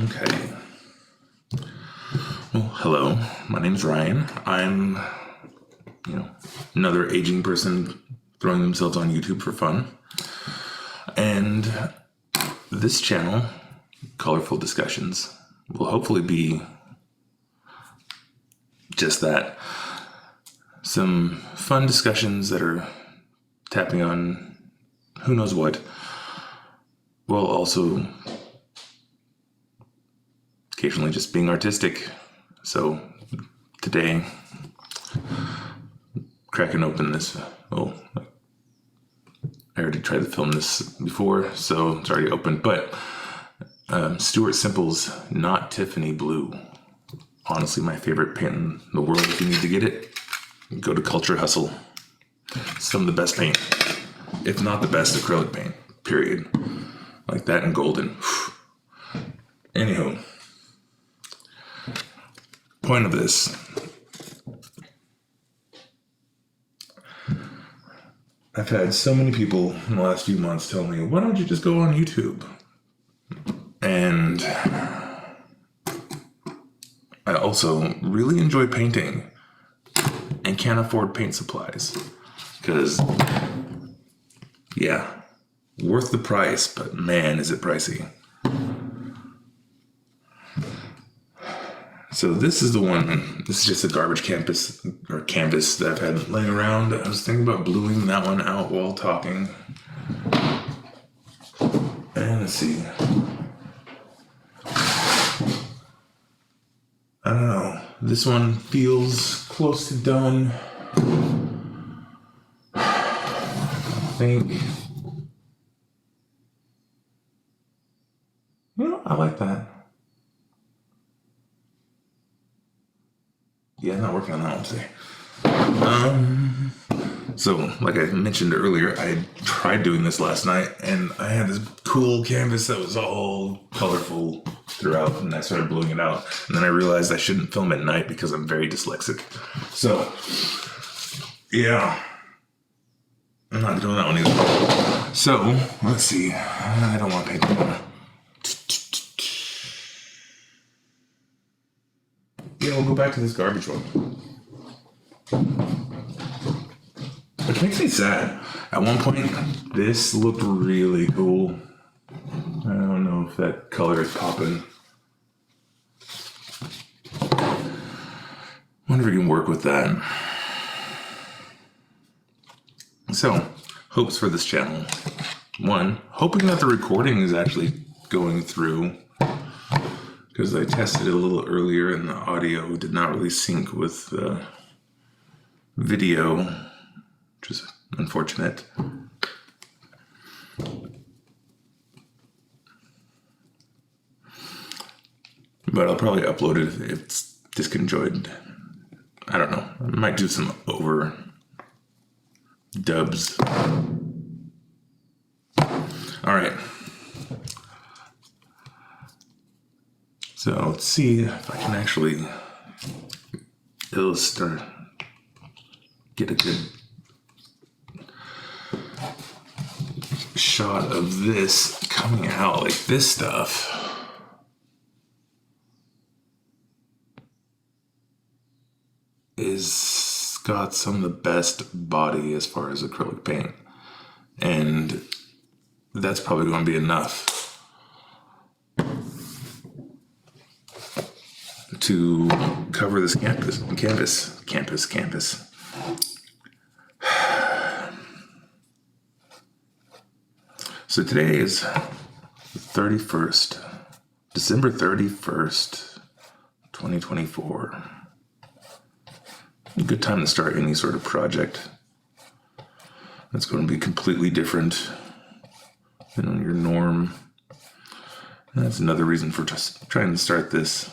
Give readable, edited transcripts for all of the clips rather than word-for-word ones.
Okay. Well, hello. My name's Ryan. I'm, another aging person throwing themselves on YouTube for fun. And this channel, Colorful Discussions, will hopefully be just that. Some fun discussions that are tapping on who knows what, while also occasionally just being artistic. So today, cracking open this, I already tried to film this before, so it's already open, but Stewart Simple's Not Tiffany Blue. Honestly, my favorite paint in the world. If you need to get it, go to Culture Hustle. Some of the best paint, if not the best acrylic paint, period. Like that and golden. Anywho, point of this. I've had so many people in the last few months tell me, why don't you just go on YouTube? And I also really enjoy painting and can't afford paint supplies. Because, yeah, worth the price, but man, is it pricey. So this is the one, this is just a garbage canvas that I've had laying around. I was thinking about bluing that one out while talking. And let's see. I don't know. This one feels close to done. I think. I like that. Yeah, I'm not working on that one today. So, like I mentioned earlier, I tried doing this last night, and I had this cool canvas that was all colorful throughout, and I started bluing it out. And then I realized I shouldn't film at night because I'm very dyslexic. So, yeah. I'm not doing that one either. So, let's see. I don't want to paint that one. Yeah, we'll go back to this garbage one. Which makes me sad. At one point, this looked really cool. I don't know if that color is popping. Wonder if we can work with that. So, hopes for this channel. One, hoping that the recording is actually going through. Because I tested it a little earlier and the audio did not really sync with the video, which is unfortunate. But I'll probably upload it if it's disconjointed. I don't know. I might do some over dubs. All right. So let's see if I can actually illustrate, get a good shot of this coming out. Like this stuff is got some of the best body as far as acrylic paint, and that's probably going to be enough to cover this canvas. So today is December 31st, 2024. A good time to start any sort of project that's going to be completely different than your norm. And that's another reason for just trying to start this.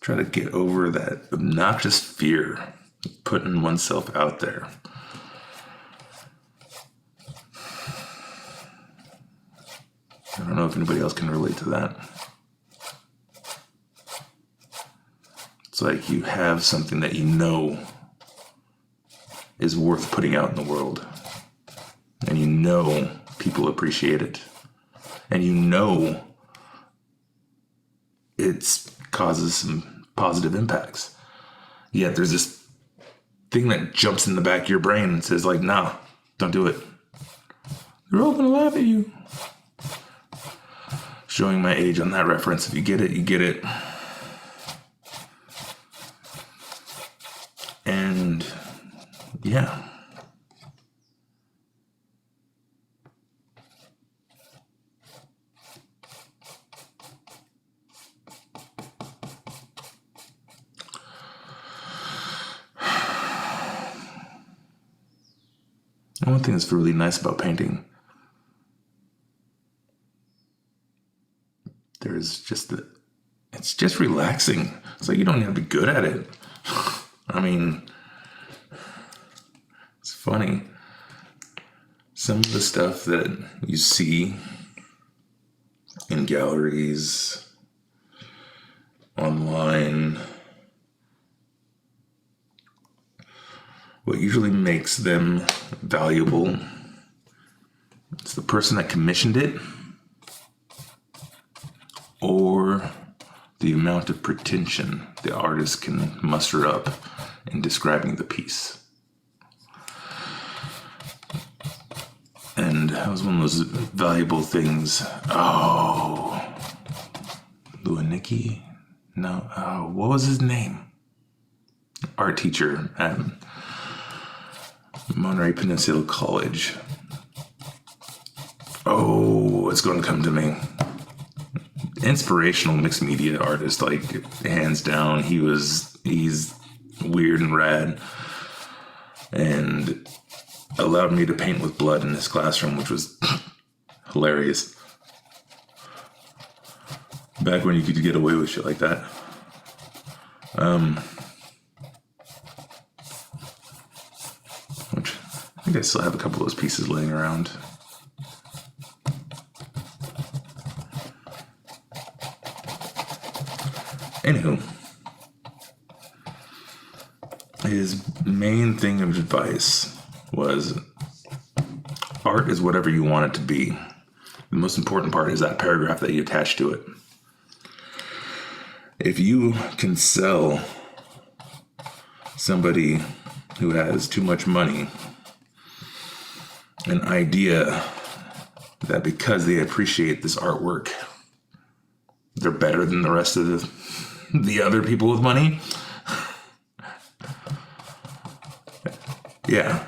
Try to get over that obnoxious fear of putting oneself out there. I don't know if anybody else can relate to that. It's like you have something that you know is worth putting out in the world. And you, and you know people appreciate it, and you know it causes some positive impacts. Yet there's this thing that jumps in the back of your brain and says like, nah, don't do it. They're all gonna laugh at you. Showing my age on that reference. If you get it, you get it. And yeah. And one thing that's really nice about painting, it's just relaxing. It's like you don't have to be good at it. I mean, it's funny. Some of the stuff that you see in galleries, online, what usually makes them valuable is the person that commissioned it, or the amount of pretension the artist can muster up in describing the piece. And that was one of those valuable things. Oh, Luanicki? No, what was his name? Art teacher at Monterey Peninsula College. Oh, it's going to come to me. Inspirational mixed media artist, like hands down. He's weird and rad, and allowed me to paint with blood in his classroom, which was hilarious. Back when you could get away with shit like that. Which I think I still have a couple of those pieces laying around. Anywho, his main thing of advice was art is whatever you want it to be. The most important part is that paragraph that you attach to it. If you can sell somebody who has too much money an idea that because they appreciate this artwork, they're better than the rest of the other people with money, yeah,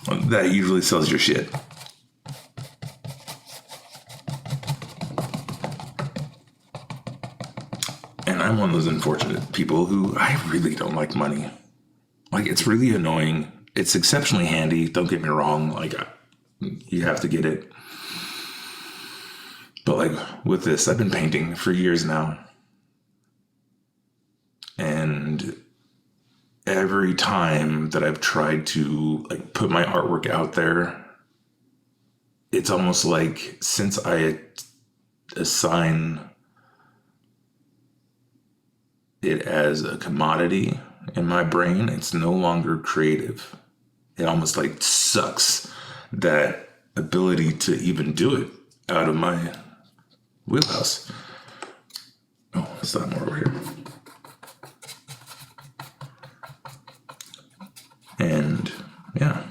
that usually sells your shit. And I'm one of those unfortunate people who I really don't like money. Like, it's really annoying. It's exceptionally handy. Don't get me wrong. Like, you have to get it. But like with this, I've been painting for years now. And every time that I've tried to like put my artwork out there, it's almost like since I assign it as a commodity in my brain, it's no longer creative. It almost like sucks that ability to even do it out of my wheelhouse. Oh, let's not more over here. And yeah.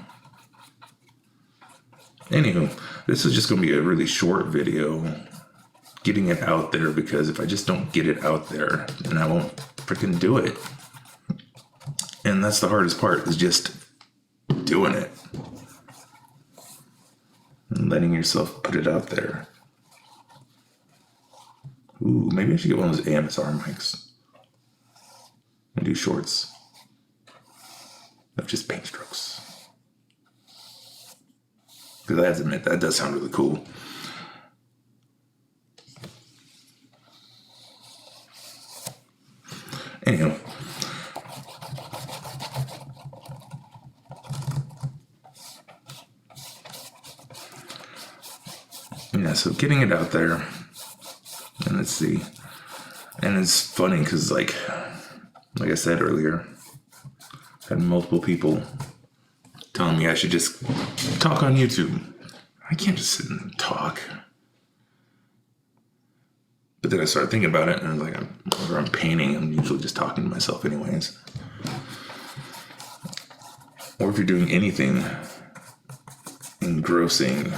Anywho, this is just going to be a really short video getting it out there, because if I just don't get it out there, then I won't freaking do it. And that's the hardest part, is just doing it. And letting yourself put it out there. Ooh, maybe I should get one of those AMSR mics and do shorts of just paint strokes. Because I have to admit, that does sound really cool. Anyhow. Yeah, so getting it out there. And let's see. And it's funny because, like I said earlier, I had multiple people telling me I should just talk on YouTube. I can't just sit and talk. But then I started thinking about it, and like, whenever I'm painting, I'm usually just talking to myself anyways. Or if you're doing anything engrossing,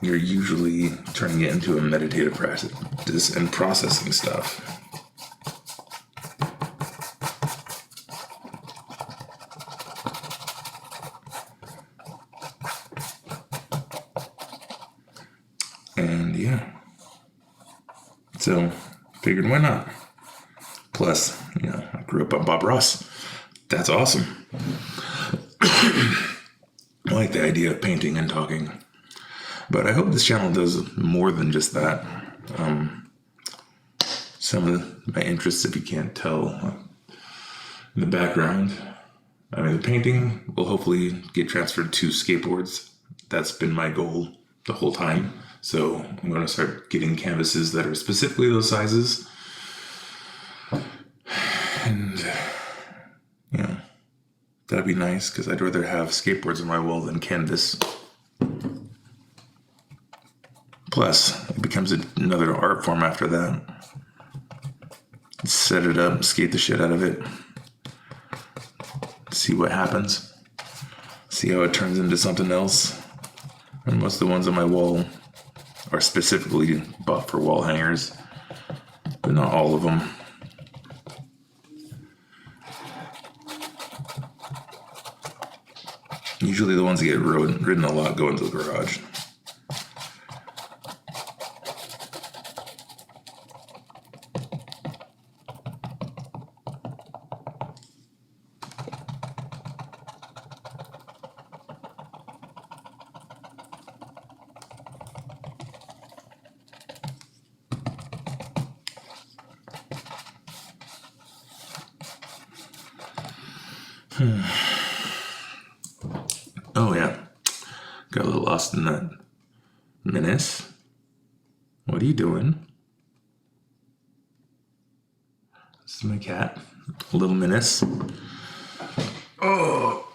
you're usually turning it into a meditative practice and processing stuff. And yeah. So, figured why not? Plus, I grew up on Bob Ross. That's awesome. I like the idea of painting and talking. But I hope this channel does more than just that. Some of my interests, if you can't tell, in the background. I mean, the painting will hopefully get transferred to skateboards. That's been my goal the whole time. So I'm going to start getting canvases that are specifically those sizes. And, that'd be nice, because I'd rather have skateboards on my wall than canvas. Plus, it becomes another art form after that. Set it up, skate the shit out of it. See what happens. See how it turns into something else. And most of the ones on my wall are specifically bought for wall hangers, but not all of them. Usually the ones that get ridden a lot go into the garage. Oh yeah, got a little lost in that. Menace, what are you doing? This is my cat, little Menace. Oh,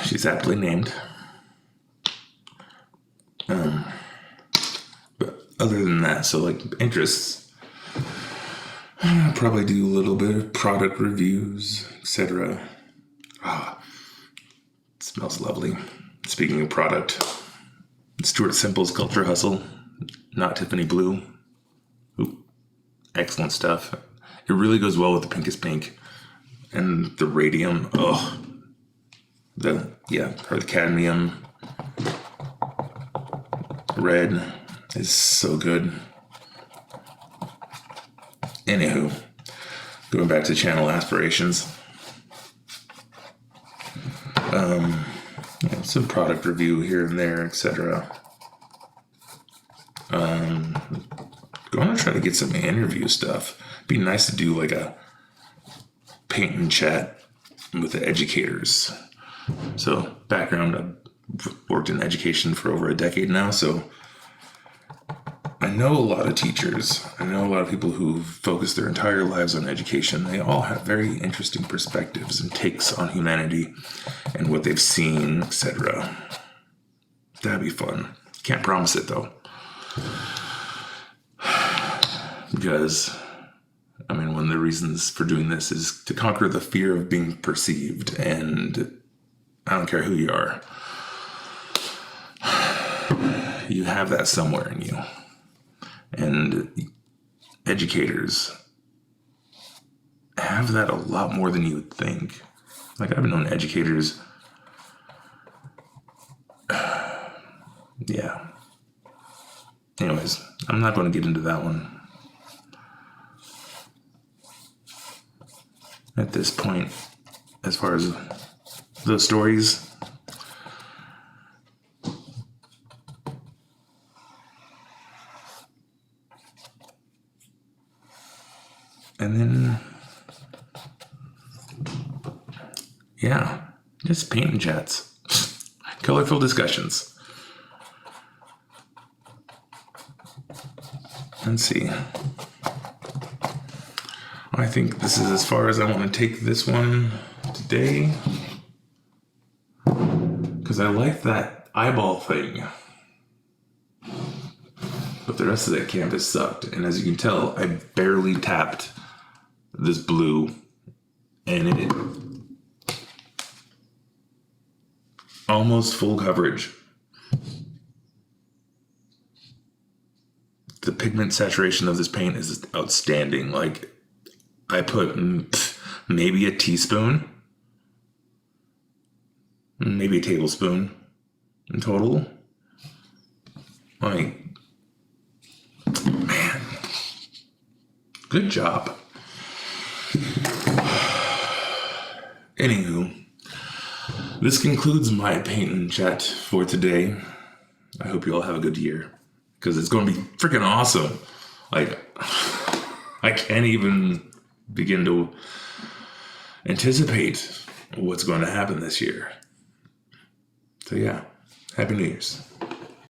she's aptly named. But other than that, so like interests. I'll probably do a little bit of product reviews, etc. It smells lovely. Speaking of product, Stewart Simple's Culture Hustle, not Tiffany Blue. Ooh, excellent stuff. It really goes well with the Pink is Pink and the radium. Oh, the cadmium red is so good. Anywho, going back to channel aspirations. Some product review here and there, etc. Going to try to get some interview stuff. Be nice to do like a paint and chat with the educators. So background, I've worked in education for over a decade now, so I know a lot of teachers. I know a lot of people who focus their entire lives on education. They all have very interesting perspectives and takes on humanity and what they've seen, etc. That'd be fun. Can't promise it though. Because, one of the reasons for doing this is to conquer the fear of being perceived, and I don't care who you are. You have that somewhere in you. And educators have that a lot more than you would think. Like, I've known educators. Yeah. Anyways, I'm not going to get into that one at this point, as far as those stories. And then, just paint and chats. Colorful discussions. Let's see. I think this is as far as I want to take this one today. Because I like that eyeball thing. But the rest of that canvas sucked. And as you can tell, I barely tapped this blue. And it almost full coverage. The pigment saturation of this paint is outstanding. Like, I put maybe a teaspoon, maybe a tablespoon in total. Like, man, good job. Anywho, this concludes my paint and chat for today. I hope you all have a good year, because it's going to be freaking awesome. Like, I can't even begin to anticipate what's going to happen this year. So yeah, Happy New Year's.